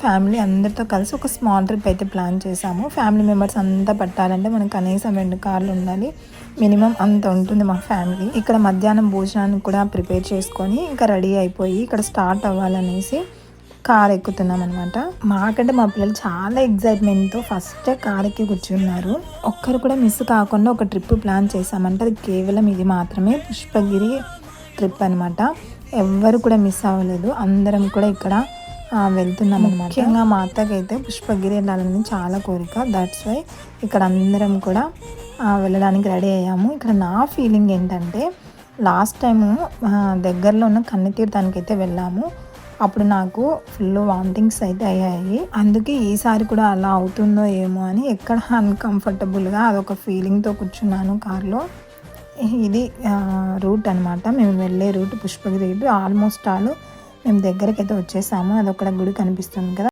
Family అందరితో కలిసి ఒక స్మాల్ ట్రిప్ అయితే ప్లాన్ చేసాము. ఫ్యామిలీ మెంబర్స్ అంతా పట్టాలంటే మనకు కనీసం 2 కార్లు ఉండాలి. మినిమం అంత ఉంటుంది మా ఫ్యామిలీ. ఇక్కడ మధ్యాహ్నం భోజనానికి కూడా ప్రిపేర్ చేసుకొని ఇంకా రెడీ అయిపోయి ఇక్కడ స్టార్ట్ అవ్వాలనేసి కార్ ఎక్కుతున్నాం అనమాట. మాకంటే మా పిల్లలు చాలా ఎగ్జైట్మెంట్తో ఫస్ట్ కార్ ఎక్కి కూర్చున్నారు. ఒక్కరు కూడా మిస్ కాకుండా ఒక ట్రిప్ ప్లాన్ చేసామంటే అది కేవలం ఇది మాత్రమే, పుష్పగిరి ట్రిప్ అనమాట. ఎవ్వరు కూడా మిస్ అవ్వలేదు. అందరం కూడా ఇక్కడ వెళ్తున్నాం అనమాట. ముఖ్యంగా మా అత్తకైతే పుష్పగిరి వెళ్ళాలని చాలా కోరిక. దట్స్ వై ఇక్కడ అందరం కూడా వెళ్ళడానికి రెడీ అయ్యాము. ఇక్కడ నా ఫీలింగ్ ఏంటంటే లాస్ట్ టైము దగ్గరలో ఉన్న కన్నతీర్థానికి అయితే వెళ్ళాము. అప్పుడు నాకు ఫుల్ వామిటింగ్స్ అయితే అయ్యాయి. అందుకే ఈసారి కూడా అలా అవుతుందో ఏమో అని ఎక్కడ అన్కంఫర్టబుల్గా అదొక ఫీలింగ్తో కూర్చున్నాను కార్లో. ఇది రూట్ అనమాట, మేము వెళ్ళే రూట్ పుష్పగిరి రూట్. ఆల్మోస్ట్ మేము దగ్గరకైతే వచ్చేసాము. అదొక్కడ గుడి కనిపిస్తుంది కదా.